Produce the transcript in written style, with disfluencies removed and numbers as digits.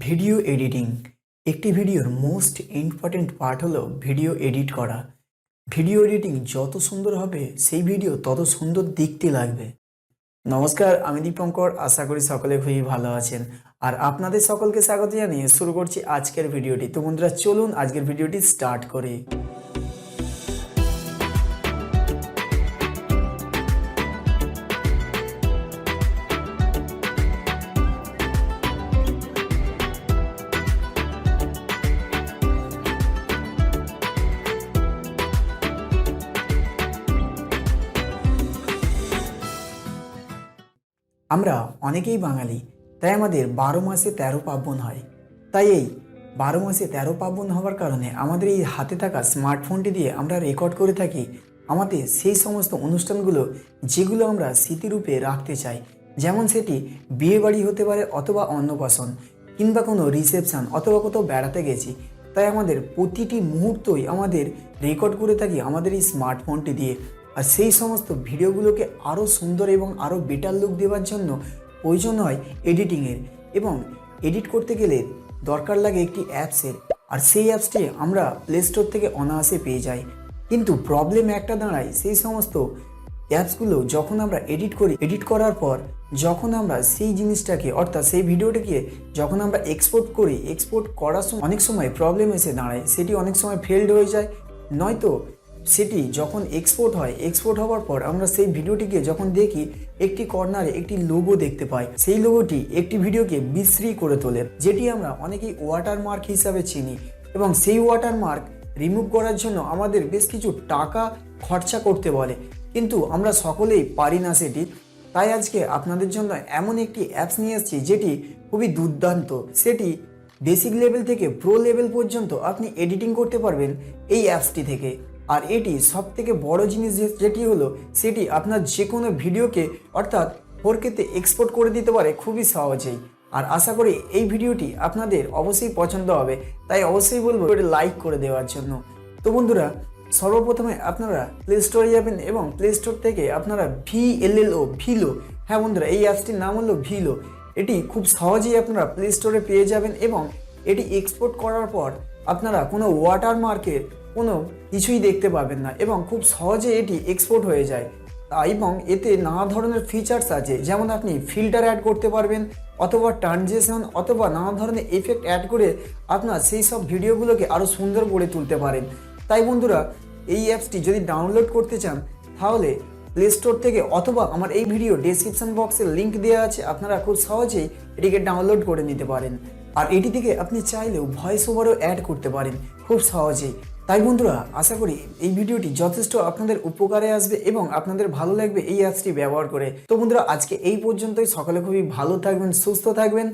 Video editing একটি ভিডিওর most important part হলো ভিডিও এডিট করা। ভিডিও এডিটিং যত সুন্দর হবে সেই ভিডিও তত সুন্দর দেখতে লাগবে। নমস্কার, আমি দীপঙ্কর। আশা করি সকলে খুবই ভালো আছেন আর আপনাদের সকলকে স্বাগত জানিয়ে শুরু করছি আজকের ভিডিওটি। তো বন্ধুরা, চলুন আজকের ভিডিওটি স্টার্ট করি। আমরা অনেকেই বাঙালি, তাই আমাদের 12 মাসে 13 পার্বণ হয়। তাই এই 12 মাসে 13 পার্বণ হওয়ার কারণে আমাদের এই হাতে থাকা স্মার্টফোনটি দিয়ে আমরা রেকর্ড করে থাকি আমাদের সেই সমস্ত অনুষ্ঠানগুলো যেগুলো আমরা স্মৃতিরূপে রাখতে চাই। যেমন সেটি বিয়ে বাড়ি হতে পারে, অথবা অন্নপ্রাশন, কিংবা কোনো রিসেপশন, অথবা কোথাও বেড়াতে গেছি। তাই আমাদের প্রতিটি মুহূর্তই আমাদের রেকর্ড করে থাকি আমাদের এই স্মার্টফোনটি দিয়ে। আর সেই সমস্ত ভিডিওগুলোকে আরও সুন্দর এবং আরও বেটার লুক দেওয়ার জন্য প্রয়োজন হয় এডিটিংয়ের, এবং এডিট করতে গেলে দরকার লাগে একটি অ্যাপসের। আর সেই অ্যাপসটি আমরা প্লে স্টোর থেকে অনায়াসে পেয়ে যাই। কিন্তু প্রবলেম একটা দাঁড়ায়, সেই সমস্ত অ্যাপসগুলো যখন আমরা এডিট করার পর যখন আমরা সেই জিনিসটাকে, অর্থাৎ সেই ভিডিওটাকে যখন আমরা এক্সপোর্ট করার সময় অনেক সময় প্রবলেম এসে দাঁড়ায়। সেটি অনেক সময় ফেলড হয়ে যায়, নয়তো সেটি যখন এক্সপোর্ট হওয়ার পর আমরা সেই ভিডিওটিকে যখন দেখি, একটি কর্নারে একটি লোগো দেখতে পাই। সেই লোগোটি একটি ভিডিওকে বিশ্রী করে তোলে, যেটি আমরা অনেকেই ওয়াটারমার্ক হিসাবে চিনি। এবং সেই ওয়াটারমার্ক রিমুভ করার জন্য আমাদের বেশ কিছু টাকা খরচা করতে বলে, কিন্তু আমরা সকলেই পারি না সেটি। তাই আজকে আপনাদের জন্য এমন একটি অ্যাপস নিয়ে এসেছি যেটি খুবই দুর্দান্ত। সেটি বেসিক লেভেল থেকে প্রো লেভেল পর্যন্ত আপনি এডিটিং করতে পারবেন এই অ্যাপসটি থেকে। আর এটি সব থেকে বড় জিনিস যেটি হলো, সেটি আপনার যে কোনো ভিডিওকে, অর্থাৎ 4K-তে এক্সপোর্ট করে দিতে পারে খুবই সহজেই। আর আশা করি এই ভিডিওটি আপনাদের অবশ্যই পছন্দ হবে, তাই অবশ্যই বলবো এটা লাইক করে দেওয়ার জন্য। তো বন্ধুরা, সর্বপ্রথমে আপনারা প্লে স্টোরে যাবেন এবং প্লে স্টোর থেকে আপনারা ভিলো, হ্যাঁ বন্ধুরা, এই অ্যাপসটির নাম হলো ভিলো। এটি খুব সহজেই আপনারা প্লে স্টোরে পেয়ে যাবেন, এবং এটি এক্সপোর্ট করার পর আপনারা কোনো ওয়াটারমার্কের কোনো কিছুই দেখতে পাবেন না, এবং খুব সহজে এটি এক্সপোর্ট হয়ে যায়। এবং এতে নানা ধরনের ফিচার্স আছে, যেমন আপনি ফিল্টার অ্যাড করতে পারবেন, অথবা ট্রানজিশন, অথবা নানা ধরনের এফেক্ট অ্যাড করে আপনার সেই সব ভিডিওগুলোকে আরও সুন্দর করে তুলতে পারেন। তাই বন্ধুরা, এই অ্যাপসটি যদি ডাউনলোড করতে চান তাহলে প্লে স্টোর থেকে, অথবা আমার এই ভিডিও ডেসক্রিপশন বক্সে লিঙ্ক দেওয়া আছে, আপনারা খুব সহজেই এটিকে ডাউনলোড করে নিতে পারেন। আর এটি থেকে আপনি চাইলেও ভয়েস ওভারও অ্যাড করতে পারেন খুব সহজেই। তাই বন্ধুরা, আশা করি এই ভিডিওটি যথেষ্ট আপনাদের উপকারে আসবে এবং আপনাদের ভালো লাগবে এই অ্যাপসটি ব্যবহার করে। তো বন্ধুরা, আজকে এই পর্যন্তই। সকলে খুবই ভালো থাকবেন, সুস্থ থাকবেন।